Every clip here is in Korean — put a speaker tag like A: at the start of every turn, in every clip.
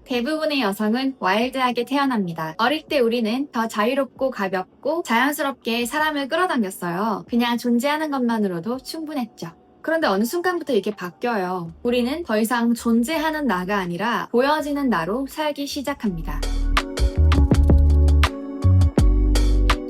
A: 대부분의 여성은 와일드하게 태어납니다. 어릴 때 우리는 더 자유롭고 가볍고 자연스럽게 사람을 끌어당겼어요. 그냥 존재하는 것만으로도 충분했죠. 그런데 어느 순간부터 이게 바뀌어요. 우리는 더 이상 존재하는 나가 아니라 보여지는 나로 살기 시작합니다.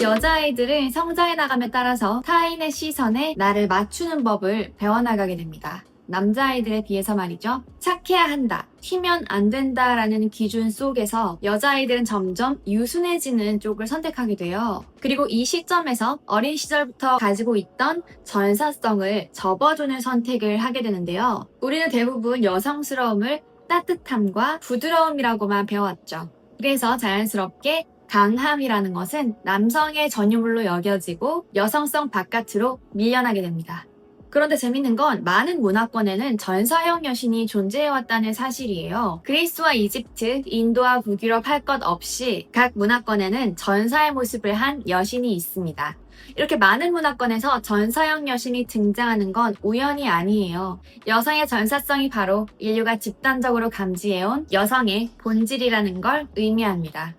A: 여자아이들은 성장해 나감에 따라서 타인의 시선에 나를 맞추는 법을 배워나가게 됩니다. 남자아이들에 비해서 말이죠. 착해야 한다, 튀면 안 된다라는 기준 속에서 여자아이들은 점점 유순해지는 쪽을 선택하게 돼요. 그리고 이 시점에서 어린 시절부터 가지고 있던 전사성을 접어주는 선택을 하게 되는데요. 우리는 대부분 여성스러움을 따뜻함과 부드러움이라고만 배워왔죠. 그래서 자연스럽게 강함이라는 것은 남성의 전유물로 여겨지고 여성성 바깥으로 밀려나게 됩니다. 그런데 재밌는 건 많은 문화권에는 전사형 여신이 존재해왔다는 사실이에요. 그리스와 이집트, 인도와 북유럽 할 것 없이 각 문화권에는 전사의 모습을 한 여신이 있습니다. 이렇게 많은 문화권에서 전사형 여신이 등장하는 건 우연이 아니에요. 여성의 전사성이 바로 인류가 집단적으로 감지해온 여성의 본질이라는 걸 의미합니다.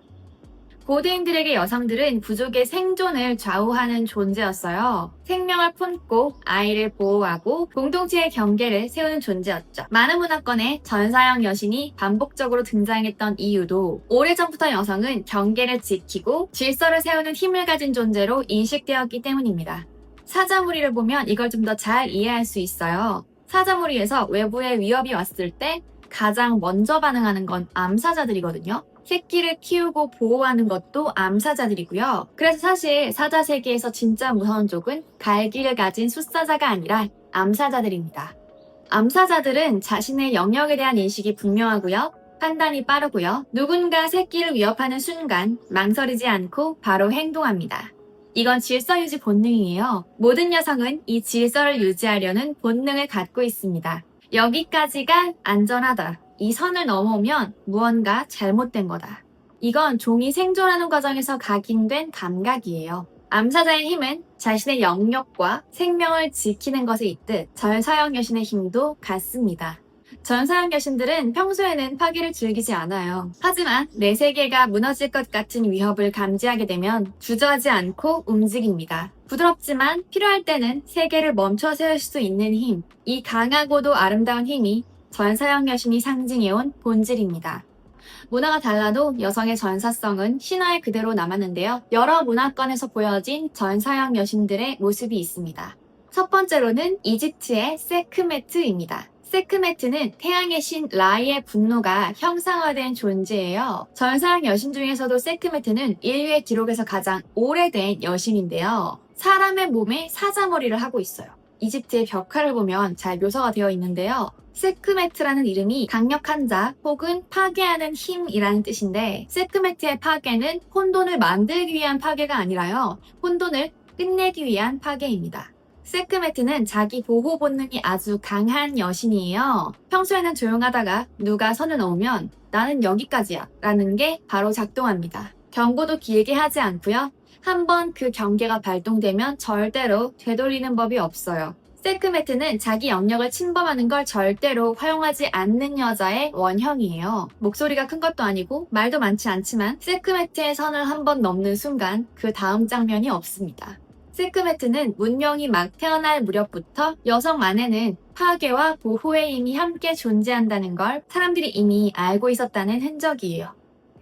A: 고대인들에게 여성들은 부족의 생존을 좌우하는 존재였어요. 생명을 품고 아이를 보호하고 공동체의 경계를 세우는 존재였죠. 많은 문화권에 전사형 여신이 반복적으로 등장했던 이유도 오래전부터 여성은 경계를 지키고 질서를 세우는 힘을 가진 존재로 인식되었기 때문입니다. 사자무리를 보면 이걸 좀 더 잘 이해할 수 있어요. 사자무리에서 외부의 위협이 왔을 때 가장 먼저 반응하는 건 암사자들이거든요. 새끼를 키우고 보호하는 것도 암사자들이고요. 그래서 사실 사자 세계에서 진짜 무서운 족은 갈기를 가진 숫사자가 아니라 암사자들입니다. 암사자들은 자신의 영역에 대한 인식이 분명하고요. 판단이 빠르고요. 누군가 새끼를 위협하는 순간 망설이지 않고 바로 행동합니다. 이건 질서 유지 본능이에요. 모든 여성은 이 질서를 유지하려는 본능을 갖고 있습니다. 여기까지가 안전하다. 이 선을 넘어오면 무언가 잘못된 거다. 이건 종이 생존하는 과정에서 각인된 감각이에요. 암사자의 힘은 자신의 영역과 생명을 지키는 것에 있듯 전사형 여신의 힘도 같습니다. 전사형 여신들은 평소에는 파괴를 즐기지 않아요. 하지만 내 세계가 무너질 것 같은 위협을 감지하게 되면 주저하지 않고 움직입니다. 부드럽지만 필요할 때는 세계를 멈춰 세울 수 있는 힘, 이 강하고도 아름다운 힘이 전사형 여신이 상징해온 본질입니다. 문화가 달라도 여성의 전사성은 신화에 그대로 남았는데요. 여러 문화권에서 보여진 전사형 여신들의 모습이 있습니다. 첫 번째로는 이집트의 세크메트입니다. 세크메트는 태양의 신 라의 분노가 형상화된 존재예요. 전사형 여신 중에서도 세크메트는 인류의 기록에서 가장 오래된 여신인데요. 사람의 몸에 사자머리를 하고 있어요. 이집트의 벽화를 보면 잘 묘사가 되어 있는데요. 세크메트라는 이름이 강력한 자 혹은 파괴하는 힘이라는 뜻인데 세크메트의 파괴는 혼돈을 만들기 위한 파괴가 아니라요. 혼돈을 끝내기 위한 파괴입니다. 세크메트는 자기 보호 본능이 아주 강한 여신이에요. 평소에는 조용하다가 누가 선을 넘으면 나는 여기까지야 라는 게 바로 작동합니다. 경고도 길게 하지 않고요. 한번 그 경계가 발동되면 절대로 되돌리는 법이 없어요. 세크메트는 자기 영역을 침범하는 걸 절대로 허용하지 않는 여자의 원형이에요. 목소리가 큰 것도 아니고 말도 많지 않지만 세크메트의 선을 한번 넘는 순간 그 다음 장면이 없습니다. 세크메트는 문명이 막 태어날 무렵부터 여성 안에는 파괴와 보호의 힘이 함께 존재한다는 걸 사람들이 이미 알고 있었다는 흔적이에요.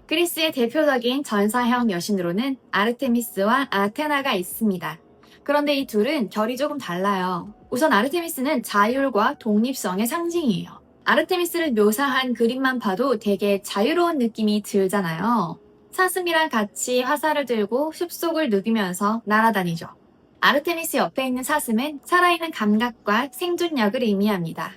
A: 그리스의 대표적인 전사형 여신으로는 아르테미스와 아테나가 있습니다. 그런데 이 둘은 결이 조금 달라요. 우선 아르테미스는 자율과 독립성의 상징이에요. 아르테미스를 묘사한 그림만 봐도 되게 자유로운 느낌이 들잖아요. 사슴이랑 같이 화살을 들고 숲속을 누비면서 날아다니죠. 아르테미스 옆에 있는 사슴은 살아있는 감각과 생존력을 의미합니다.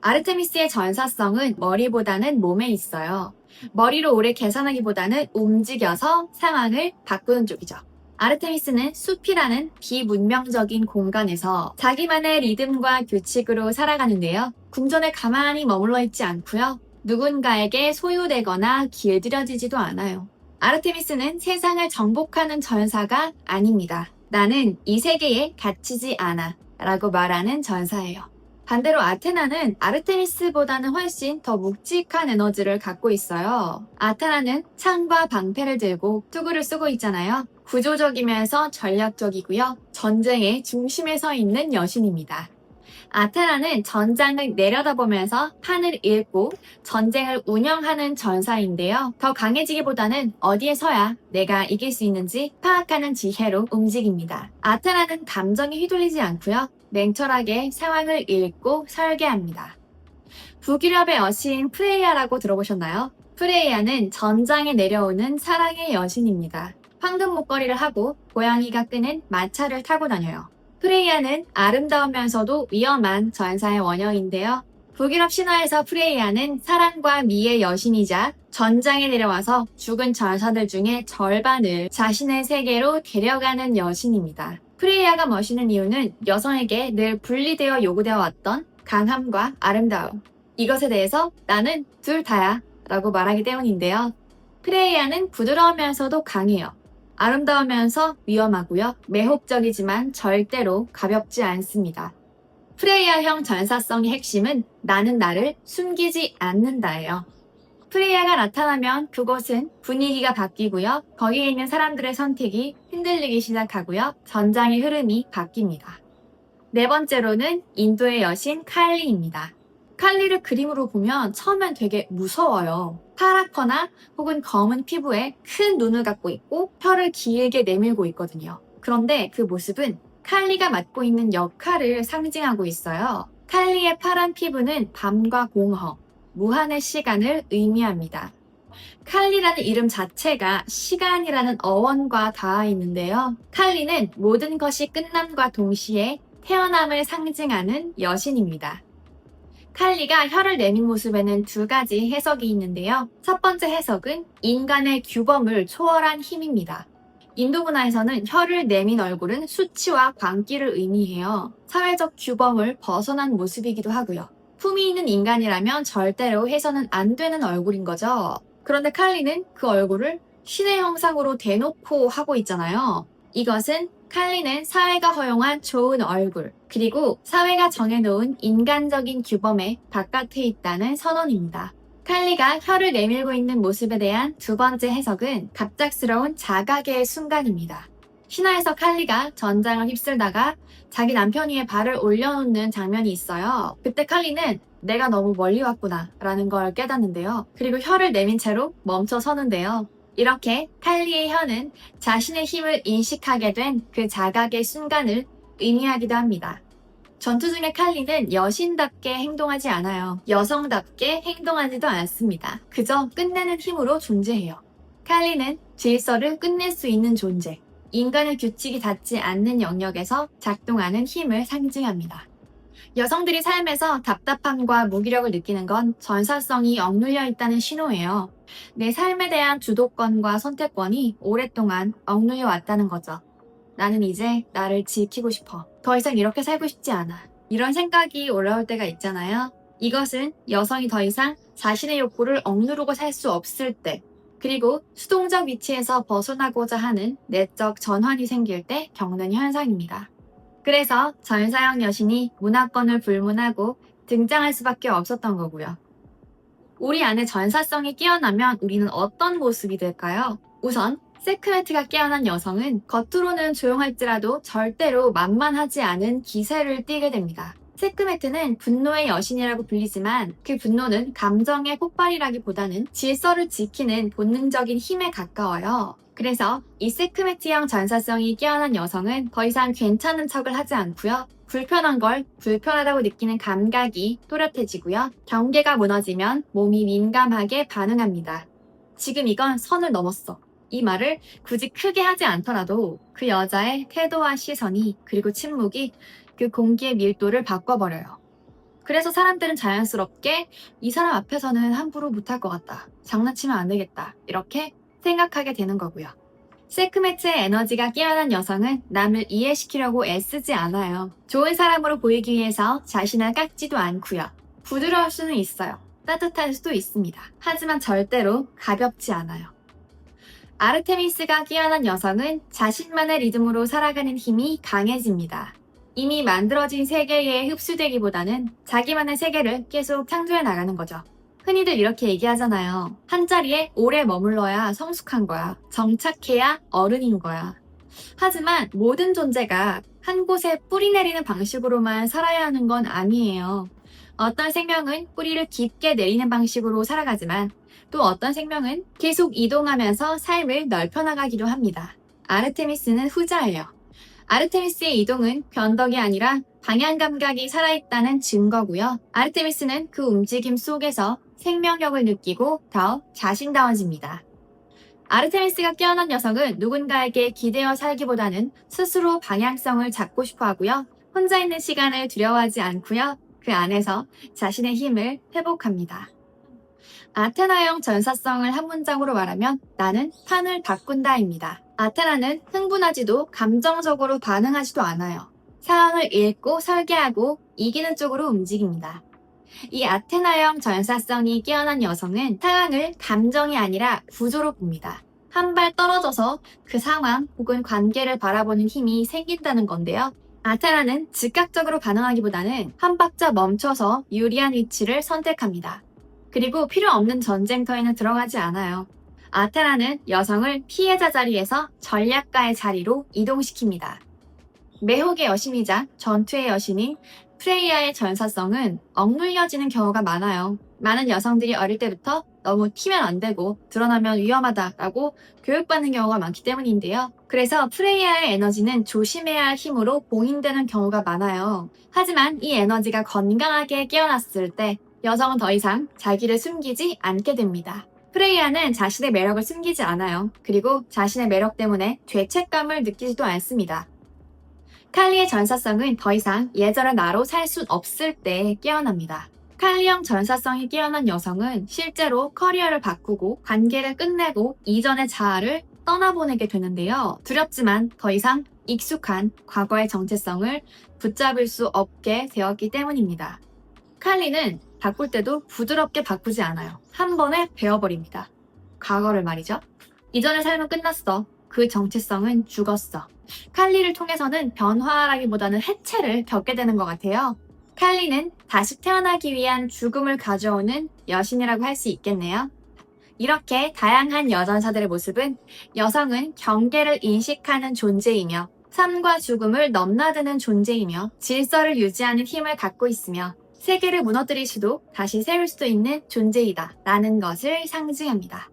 A: 아르테미스의 전사성은 머리보다는 몸에 있어요. 머리로 오래 계산하기보다는 움직여서 상황을 바꾸는 쪽이죠. 아르테미스는 숲이라는 비문명적인 공간에서 자기만의 리듬과 규칙으로 살아가는데요. 궁전에 가만히 머물러 있지 않고요. 누군가에게 소유되거나 길들여지지도 않아요. 아르테미스는 세상을 정복하는 전사가 아닙니다. 나는 이 세계에 갇히지 않아 라고 말하는 전사예요. 반대로 아테나는 아르테미스보다는 훨씬 더 묵직한 에너지를 갖고 있어요. 아테나는 창과 방패를 들고 투구를 쓰고 있잖아요. 구조적이면서 전략적이고요. 전쟁의 중심에 서 있는 여신입니다. 아테나는 전장을 내려다보면서 판을 읽고 전쟁을 운영하는 전사인데요. 더 강해지기보다는 어디에 서야 내가 이길 수 있는지 파악하는 지혜로 움직입니다. 아테나는 감정에 휘둘리지 않고요. 냉철하게 상황을 읽고 설계합니다. 북유럽의 여신 프레이아라고 들어보셨나요? 프레이아는 전장에 내려오는 사랑의 여신입니다. 황금 목걸이를 하고 고양이가 끄는 마차를 타고 다녀요. 프레이아는 아름다우면서도 위험한 전사의 원형인데요. 북유럽 신화에서 프레이아는 사랑과 미의 여신이자 전장에 내려와서 죽은 전사들 중에 절반을 자신의 세계로 데려가는 여신입니다. 프레이아가 멋있는 이유는 여성에게 늘 분리되어 요구되어 왔던 강함과 아름다움. 이것에 대해서 나는 둘 다야 라고 말하기 때문인데요. 프레이아는 부드러우면서도 강해요. 아름다우면서 위험하고요. 매혹적이지만 절대로 가볍지 않습니다. 프레이아형 전사성의 핵심은 나는 나를 숨기지 않는다예요. 프레이아가 나타나면 그곳은 분위기가 바뀌고요. 거기에 있는 사람들의 선택이 흔들리기 시작하고요. 전장의 흐름이 바뀝니다. 네 번째로는 인도의 여신 칼리입니다. 칼리를 그림으로 보면 처음엔 되게 무서워요. 파랗거나 혹은 검은 피부에 큰 눈을 갖고 있고 혀를 길게 내밀고 있거든요. 그런데 그 모습은 칼리가 맡고 있는 역할을 상징하고 있어요. 칼리의 파란 피부는 밤과 공허, 무한의 시간을 의미합니다. 칼리라는 이름 자체가 시간이라는 어원과 닿아 있는데요. 칼리는 모든 것이 끝남과 동시에 태어남을 상징하는 여신입니다. 칼리가 혀를 내민 모습에는 두 가지 해석이 있는데요. 첫 번째 해석은 인간의 규범을 초월한 힘입니다. 인도 문화에서는 혀를 내민 얼굴은 수치와 광기를 의미해요. 사회적 규범을 벗어난 모습이기도 하고요. 품이 있는 인간이라면 절대로 해서는 안 되는 얼굴인 거죠. 그런데 칼리는 그 얼굴을 신의 형상으로 대놓고 하고 있잖아요. 이것은 칼리는 사회가 허용한 좋은 얼굴, 그리고 사회가 정해놓은 인간적인 규범의 바깥에 있다는 선언입니다. 칼리가 혀를 내밀고 있는 모습에 대한 두 번째 해석은 갑작스러운 자각의 순간입니다. 신화에서 칼리가 전장을 휩쓸다가 자기 남편 위에 발을 올려놓는 장면이 있어요. 그때 칼리는 내가 너무 멀리 왔구나 라는 걸 깨닫는데요. 그리고 혀를 내민 채로 멈춰 서는데요. 이렇게 칼리의 혀는 자신의 힘을 인식하게 된 그 자각의 순간을 의미하기도 합니다. 전투 중에 칼리는 여신답게 행동하지 않아요. 여성답게 행동하지도 않습니다. 그저 끝내는 힘으로 존재해요. 칼리는 질서를 끝낼 수 있는 존재, 인간의 규칙이 닿지 않는 영역에서 작동하는 힘을 상징합니다. 여성들이 삶에서 답답함과 무기력을 느끼는 건 전사성이 억눌려 있다는 신호예요. 내 삶에 대한 주도권과 선택권이 오랫동안 억눌려 왔다는 거죠. 나는 이제 나를 지키고 싶어. 더 이상 이렇게 살고 싶지 않아. 이런 생각이 올라올 때가 있잖아요. 이것은 여성이 더 이상 자신의 욕구를 억누르고 살 수 없을 때, 그리고 수동적 위치에서 벗어나고자 하는 내적 전환이 생길 때 겪는 현상입니다. 그래서 전사형 여신이 문화권을 불문하고 등장할 수밖에 없었던 거고요. 우리 안에 전사성이 깨어나면 우리는 어떤 모습이 될까요? 우선 세크메트가 깨어난 여성은 겉으로는 조용할지라도 절대로 만만하지 않은 기세를 띠게 됩니다. 세크메트는 분노의 여신이라고 불리지만 그 분노는 감정의 폭발이라기보다는 질서를 지키는 본능적인 힘에 가까워요. 그래서 이 세크메트형 전사성이 깨어난 여성은 더 이상 괜찮은 척을 하지 않고요. 불편한 걸 불편하다고 느끼는 감각이 또렷해지고요. 경계가 무너지면 몸이 민감하게 반응합니다. 지금 이건 선을 넘었어. 이 말을 굳이 크게 하지 않더라도 그 여자의 태도와 시선이 그리고 침묵이 그 공기의 밀도를 바꿔버려요. 그래서 사람들은 자연스럽게 이 사람 앞에서는 함부로 못할 것 같다. 장난치면 안 되겠다. 이렇게 생각하게 되는 거고요. 세크메트의 에너지가 깨어난 여성은 남을 이해시키려고 애쓰지 않아요. 좋은 사람으로 보이기 위해서 자신을 깎지도 않고요. 부드러울 수는 있어요. 따뜻할 수도 있습니다. 하지만 절대로 가볍지 않아요. 아르테미스가 깨어난 여성은 자신만의 리듬으로 살아가는 힘이 강해집니다. 이미 만들어진 세계에 흡수되기보다는 자기만의 세계를 계속 창조해 나가는 거죠. 흔히들 이렇게 얘기하잖아요. 한 자리에 오래 머물러야 성숙한 거야. 정착해야 어른인 거야. 하지만 모든 존재가 한 곳에 뿌리 내리는 방식으로만 살아야 하는 건 아니에요. 어떤 생명은 뿌리를 깊게 내리는 방식으로 살아가지만 또 어떤 생명은 계속 이동하면서 삶을 넓혀나가기도 합니다. 아르테미스는 후자예요. 아르테미스의 이동은 변덕이 아니라 방향 감각이 살아있다는 증거고요. 아르테미스는 그 움직임 속에서 생명력을 느끼고 더 자신다워집니다. 아르테미스가 깨어난 여성은 누군가에게 기대어 살기보다는 스스로 방향성을 잡고 싶어 하고요. 혼자 있는 시간을 두려워하지 않고요. 그 안에서 자신의 힘을 회복합니다. 아테나형 전사성을 한 문장으로 말하면 나는 판을 바꾼다입니다. 아테나는 흥분하지도 감정적으로 반응하지도 않아요. 상황을 읽고 설계하고 이기는 쪽으로 움직입니다. 이 아테나형 전사성이 깨어난 여성은 상황을 감정이 아니라 구조로 봅니다. 한 발 떨어져서 그 상황 혹은 관계를 바라보는 힘이 생긴다는 건데요. 아테나는 즉각적으로 반응하기보다는 한 박자 멈춰서 유리한 위치를 선택합니다. 그리고 필요 없는 전쟁터에는 들어가지 않아요. 아테나는 여성을 피해자 자리에서 전략가의 자리로 이동시킵니다. 매혹의 여신이자 전투의 여신인 프레이야의 전사성은 억눌려지는 경우가 많아요. 많은 여성들이 어릴 때부터 너무 튀면 안 되고 드러나면 위험하다라고 교육받는 경우가 많기 때문인데요. 그래서 프레이야의 에너지는 조심해야 할 힘으로 봉인되는 경우가 많아요. 하지만 이 에너지가 건강하게 깨어났을 때 여성은 더 이상 자기를 숨기지 않게 됩니다. 프레이야는 자신의 매력을 숨기지 않아요. 그리고 자신의 매력 때문에 죄책감을 느끼지도 않습니다. 칼리의 전사성은 더 이상 예전의 나로 살 수 없을 때 깨어납니다. 칼리형 전사성이 깨어난 여성은 실제로 커리어를 바꾸고 관계를 끝내고 이전의 자아를 떠나보내게 되는데요. 두렵지만 더 이상 익숙한 과거의 정체성을 붙잡을 수 없게 되었기 때문입니다. 칼리는 바꿀 때도 부드럽게 바꾸지 않아요. 한 번에 베어버립니다. 과거를 말이죠. 이전의 삶은 끝났어. 그 정체성은 죽었어. 칼리를 통해서는 변화라기보다는 해체를 겪게 되는 것 같아요. 칼리는 다시 태어나기 위한 죽음을 가져오는 여신이라고 할 수 있겠네요. 이렇게 다양한 여전사들의 모습은 여성은 경계를 인식하는 존재이며 삶과 죽음을 넘나드는 존재이며 질서를 유지하는 힘을 갖고 있으며 세계를 무너뜨릴 수도 다시 세울 수도 있는 존재이다 라는 것을 상징합니다.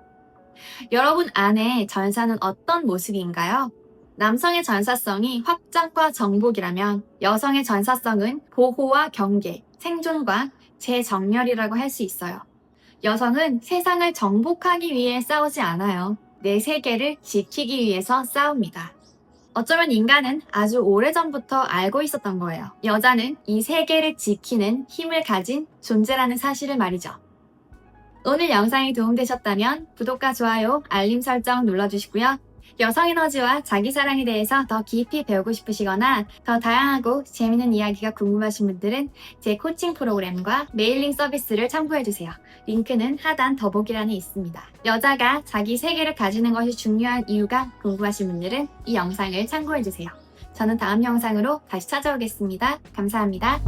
A: 여러분 안에 전사는 어떤 모습인가요? 남성의 전사성이 확장과 정복이라면 여성의 전사성은 보호와 경계, 생존과 재정렬이라고 할 수 있어요. 여성은 세상을 정복하기 위해 싸우지 않아요. 내 세계를 지키기 위해서 싸웁니다. 어쩌면 인간은 아주 오래전부터 알고 있었던 거예요. 여자는 이 세계를 지키는 힘을 가진 존재라는 사실을 말이죠. 오늘 영상이 도움되셨다면 구독과 좋아요, 알림 설정 눌러주시고요. 여성 에너지와 자기 사랑에 대해서 더 깊이 배우고 싶으시거나 더 다양하고 재미있는 이야기가 궁금하신 분들은 제 코칭 프로그램과 메일링 서비스를 참고해주세요. 링크는 하단 더보기란에 있습니다. 여자가 자기 세계를 가지는 것이 중요한 이유가 궁금하신 분들은 이 영상을 참고해주세요. 저는 다음 영상으로 다시 찾아오겠습니다. 감사합니다.